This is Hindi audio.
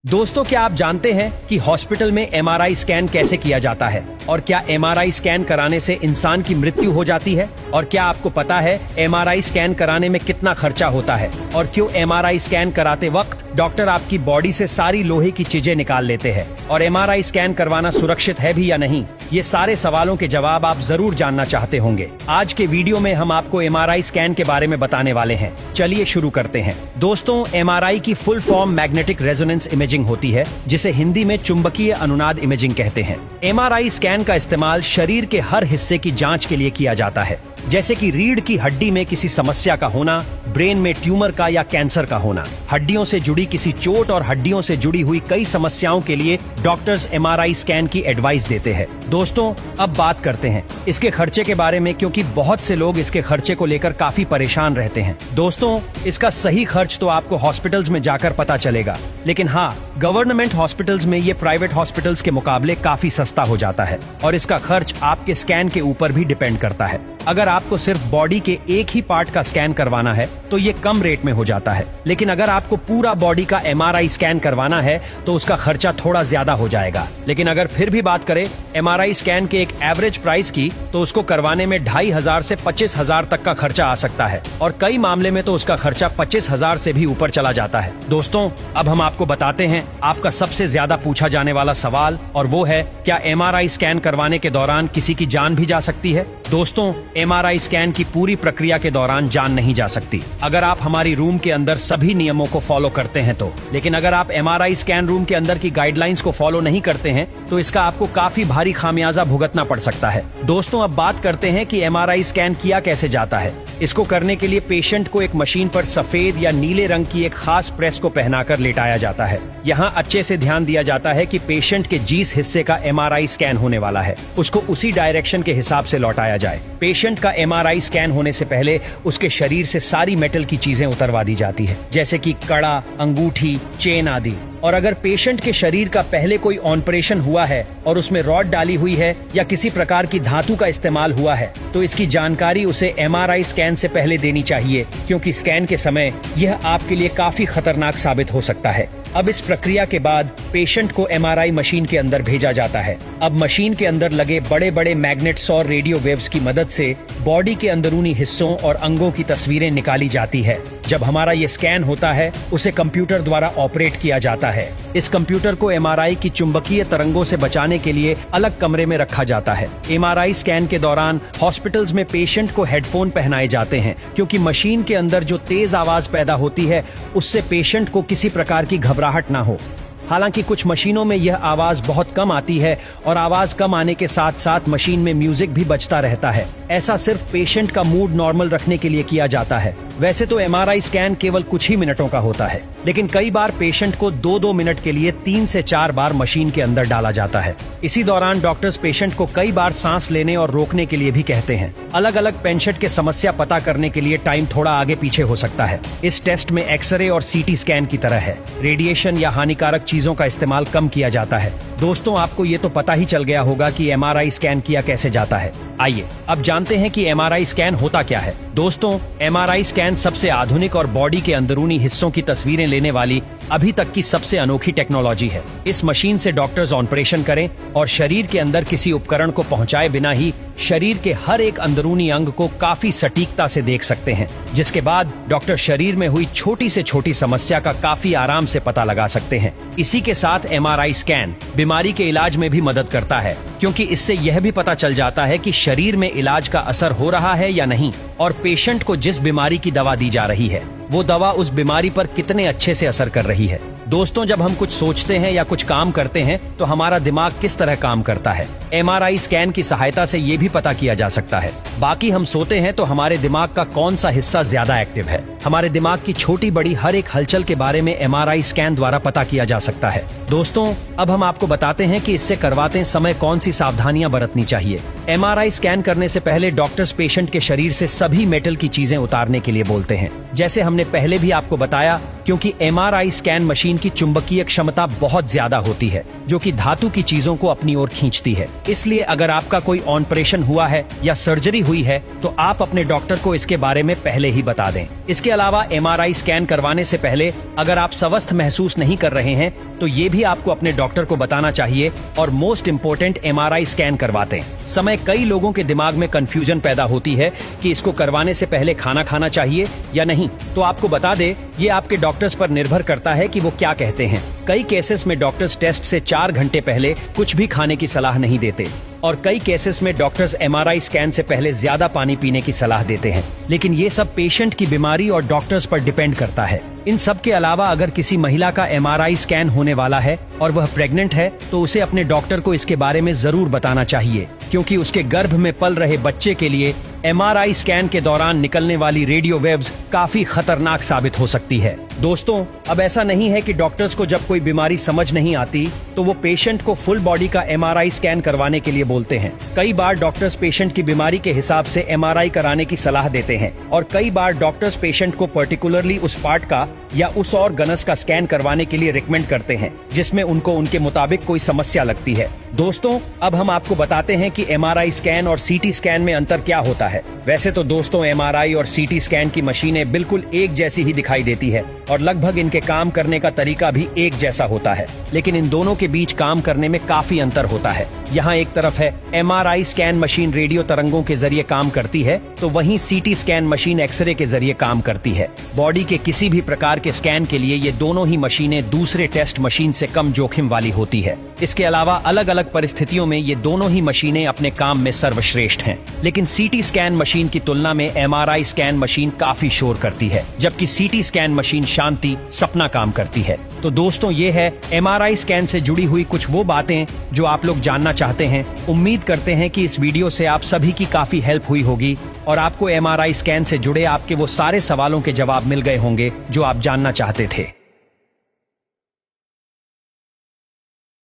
दोस्तों, क्या आप जानते हैं कि हॉस्पिटल में एमआरआई स्कैन कैसे किया जाता है और क्या एमआरआई स्कैन कराने से इंसान की मृत्यु हो जाती है? और क्या आपको पता है एमआरआई स्कैन कराने में कितना खर्चा होता है और क्यों एमआरआई स्कैन कराते वक्त डॉक्टर आपकी बॉडी से सारी लोहे की चीजें निकाल लेते हैं? और एमआरआई स्कैन करवाना सुरक्षित है भी या नहीं? ये सारे सवालों के जवाब आप जरूर जानना चाहते होंगे। आज के वीडियो में हम आपको एमआरआई स्कैन के बारे में बताने वाले हैं। चलिए शुरू करते हैं। दोस्तों, एमआरआई की full form magnetic resonance imaging होती है, जिसे हिंदी में चुंबकीय अनुनाद इमेजिंग कहते हैं। एमआरआई स्कैन का इस्तेमाल शरीर के हर हिस्से की जांच के लिए किया जाता है, जैसे कि रीढ़ की हड्डी में किसी समस्या का होना, ब्रेन में ट्यूमर का या कैंसर का होना, हड्डियों से जुड़ी किसी चोट और हड्डियों से जुड़ी हुई कई समस्याओं के लिए डॉक्टर्स एमआरआई स्कैन की एडवाइस देते हैं। दोस्तों, अब बात करते हैं इसके खर्चे के बारे में, क्योंकि बहुत से लोग इसके खर्चे को लेकर काफी परेशान रहते हैं। दोस्तों, इसका सही खर्च तो आपको हॉस्पिटल्स में जाकर पता चलेगा, लेकिन हाँ, गवर्नमेंट हॉस्पिटल्स में ये प्राइवेट हॉस्पिटल्स के मुकाबले काफी सस्ता हो जाता है और इसका खर्च आपके स्कैन के ऊपर भी डिपेंड करता है। अगर आपको सिर्फ बॉडी के एक ही पार्ट का स्कैन करवाना है तो ये कम रेट में हो जाता है, लेकिन अगर आपको पूरा बॉडी का एमआरआई स्कैन करवाना है तो उसका खर्चा थोड़ा ज्यादा हो जाएगा। लेकिन अगर फिर भी बात करें एमआरआई स्कैन के एक एवरेज प्राइस की, तो उसको करवाने में 2500 से 25,000 तक का खर्चा आ सकता है और कई मामले में तो उसका खर्चा 25,000 से भी ऊपर चला जाता है। दोस्तों, अब हम आपको बताते हैं आपका सबसे ज्यादा पूछा जाने वाला सवाल, और वो है, क्या एमआरआई स्कैन करवाने के दौरान किसी की जान भी जा सकती है? दोस्तों, एमआरआई स्कैन की पूरी प्रक्रिया के दौरान जान नहीं जा सकती, अगर आप हमारी रूम के अंदर सभी नियमों को फॉलो करते हैं तो। लेकिन अगर आप एमआरआई स्कैन रूम के अंदर की गाइडलाइंस को फॉलो नहीं करते हैं तो इसका आपको काफी भारी खामियाजा भुगतना पड़ सकता है। दोस्तों, अब बात करते हैं कि एमआरआई स्कैन किया कैसे जाता है। इसको करने के लिए पेशेंट को एक मशीन पर सफेद या नीले रंग की एक खास प्रेस को पहनाकर लेटाया जाता है। यहाँ अच्छे से ध्यान दिया जाता है कि पेशेंट के जिस हिस्से का एमआरआई स्कैन होने वाला है उसको उसी डायरेक्शन के हिसाब से लौटाया जाए। पेशेंट का एमआरआई स्कैन होने से पहले उसके शरीर से सारी मेटल की चीजें उतरवा दी जाती है, जैसे कि कड़ा, अंगूठी, चेन आदि। और अगर पेशेंट के शरीर का पहले कोई ऑपरेशन हुआ है और उसमें रॉड डाली हुई है या किसी प्रकार की धातु का इस्तेमाल हुआ है तो इसकी जानकारी उसे एमआरआई स्कैन से पहले देनी चाहिए, क्योंकि स्कैन के समय यह आपके लिए काफी खतरनाक साबित हो सकता है। अब इस प्रक्रिया के बाद पेशेंट को एमआरआई मशीन के अंदर भेजा जाता है। अब मशीन के अंदर लगे बड़े बड़े मैग्नेट्स और रेडियो वेव्स की मदद से बॉडी के अंदरूनी हिस्सों और अंगों की तस्वीरें निकाली जाती है। जब हमारा ये स्कैन होता है उसे कंप्यूटर द्वारा ऑपरेट किया जाता है। इस कंप्यूटर को एमआरआई की चुंबकीय तरंगों से बचाने के लिए अलग कमरे में रखा जाता है। एमआरआई स्कैन के दौरान हॉस्पिटल्स में पेशेंट को हेडफोन पहनाए जाते हैं, क्योंकि मशीन के अंदर जो तेज आवाज पैदा होती है उससे पेशेंट को किसी प्रकार की घबराहट ना हो। हालांकि कुछ मशीनों में यह आवाज बहुत कम आती है और आवाज कम आने के साथ साथ मशीन में म्यूजिक भी बजता रहता है। ऐसा सिर्फ पेशेंट का मूड नॉर्मल रखने के लिए किया जाता है। वैसे तो एमआरआई स्कैन केवल कुछ ही मिनटों का होता है, लेकिन कई बार पेशेंट को 2-2 मिनट के लिए 3 से 4 बार मशीन के अंदर डाला जाता है। इसी दौरान डॉक्टर्स पेशेंट को कई बार सांस लेने और रोकने के लिए भी कहते हैं। अलग अलग पेशेंट के समस्या पता करने के लिए टाइम थोड़ा आगे पीछे हो सकता है। इस टेस्ट में एक्सरे और सीटी स्कैन की तरह है। रेडिएशन या हानिकारक चीजों का इस्तेमाल कम किया जाता है। दोस्तों, आपको ये तो पता ही चल गया होगा कि एमआरआई स्कैन किया कैसे जाता है। आइए अब जानते हैं कि एमआरआई स्कैन होता क्या है। दोस्तों, एमआरआई स्कैन सबसे आधुनिक और बॉडी के अंदरूनी हिस्सों की तस्वीरें लेने वाली अभी तक की सबसे अनोखी टेक्नोलॉजी है। इस मशीन से डॉक्टर्स ऑपरेशन करें और शरीर के अंदर किसी उपकरण को पहुंचाए बिना ही शरीर के हर एक अंदरूनी अंग को काफी सटीकता से देख सकते हैं, जिसके बाद डॉक्टर शरीर में हुई छोटी से छोटी समस्या का काफी आराम से पता लगा सकते हैं। इसी के साथ एमआरआई स्कैन बीमारी के इलाज में भी मदद करता है, क्योंकि इससे यह भी पता चल जाता है कि शरीर में इलाज का असर हो रहा है या नहीं, और पेशेंट को जिस बीमारी की दवा दी जा रही है वो दवा उस बीमारी पर कितने अच्छे से असर कर रही है। दोस्तों, जब हम कुछ सोचते हैं या कुछ काम करते हैं तो हमारा दिमाग किस तरह काम करता है, एमआरआई स्कैन की सहायता से ये भी पता किया जा सकता है। बाकी हम सोते हैं तो हमारे दिमाग का कौन सा हिस्सा ज्यादा एक्टिव है, हमारे दिमाग की छोटी बड़ी हर एक हलचल के बारे में एमआरआई स्कैन द्वारा पता किया जा सकता है। दोस्तों, अब हम आपको बताते हैं कि इससे करवाते समय कौन सी सावधानियां बरतनी चाहिए। एमआरआई स्कैन करने से पहले डॉक्टर्स पेशेंट के शरीर से सभी मेटल की चीजें उतारने के लिए बोलते हैं। जैसे हमने पहले भी आपको बताया, क्योंकि एमआरआई स्कैन मशीन की चुंबकीय क्षमता बहुत ज्यादा होती है, जो कि धातु की चीजों को अपनी ओर खींचती है। इसलिए अगर आपका कोई ऑपरेशन हुआ है या सर्जरी हुई है तो आप अपने डॉक्टर को इसके बारे में पहले ही बता दें। इसके अलावा एमआरआई स्कैन करवाने से पहले अगर आप स्वस्थ महसूस नहीं कर रहे हैं तो ये भी आपको अपने डॉक्टर को बताना चाहिए और मोस्ट इंपोर्टेंट एमआरआई स्कैन करवाते समय कई लोगों के दिमाग में कंफ्यूजन पैदा होती है कि इसको करवाने से पहले खाना खाना चाहिए या नहीं। तो आपको बता दे, ये आपके डॉक्टर्स पर निर्भर करता है कि वो क्या कहते हैं। कई केसेस में डॉक्टर्स टेस्ट से 4 घंटे पहले कुछ भी खाने की सलाह नहीं देते और कई केसेस में डॉक्टर्स एमआरआई स्कैन से पहले ज्यादा पानी पीने की सलाह देते हैं। लेकिन ये सब पेशेंट की बीमारी और डॉक्टर्स पर डिपेंड करता है। इन सब के अलावा अगर किसी महिला का एमआरआई स्कैन होने वाला है और वह प्रेग्नेंट है तो उसे अपने डॉक्टर को इसके बारे में जरूर बताना चाहिए, क्योंकि उसके गर्भ में पल रहे बच्चे के लिए एमआरआई स्कैन के दौरान निकलने वाली रेडियो वेव्स काफी खतरनाक साबित हो सकती है। दोस्तों, अब ऐसा नहीं है कि डॉक्टर्स को जब कोई बीमारी समझ नहीं आती तो वो पेशेंट को फुल बॉडी का एमआरआई स्कैन करवाने के लिए बोलते हैं। कई बार डॉक्टर्स पेशेंट की बीमारी के हिसाब से एमआरआई कराने की सलाह देते हैं और कई बार डॉक्टर्स पेशेंट को पर्टिकुलरली उस पार्ट का या उस ऑर्गनस का स्कैन करवाने के लिए रिकमेंड करते हैं जिसमें उनको उनके मुताबिक कोई समस्या लगती है। दोस्तों, अब हम आपको बताते हैं कि एमआरआई स्कैन और सीटी स्कैन में अंतर क्या होता है। वैसे तो दोस्तों, एमआरआई और सीटी स्कैन की मशीनें बिल्कुल एक जैसी ही दिखाई देती है और लगभग इनके काम करने का तरीका भी एक जैसा होता है, लेकिन इन दोनों के बीच काम करने में काफी अंतर होता है। यहाँ एक तरफ है एमआरआई स्कैन मशीन रेडियो तरंगों के जरिए काम करती है, तो वहीं सीटी स्कैन मशीन एक्सरे के जरिए काम करती है। बॉडी के किसी भी प्रकार के स्कैन के लिए ये दोनों ही मशीनें दूसरे टेस्ट मशीन से कम जोखिम वाली होती है। इसके अलावा अलग अलग परिस्थितियों में ये दोनों ही मशीनें अपने काम में सर्वश्रेष्ठ हैं। लेकिन सीटी स्कैन मशीन की तुलना में एमआरआई स्कैन मशीन काफी शोर करती है, जबकि सीटी स्कैन मशीन शांति सपना काम करती है। तो दोस्तों, ये है एमआरआई स्कैन से जुड़ी हुई कुछ वो बातें जो आप लोग जानना चाहते हैं। उम्मीद करते हैं कि इस वीडियो से आप सभी की काफी हेल्प हुई होगी और आपको एमआरआई स्कैन से जुड़े आपके वो सारे सवालों के जवाब मिल गए होंगे जो आप जानना चाहते थे।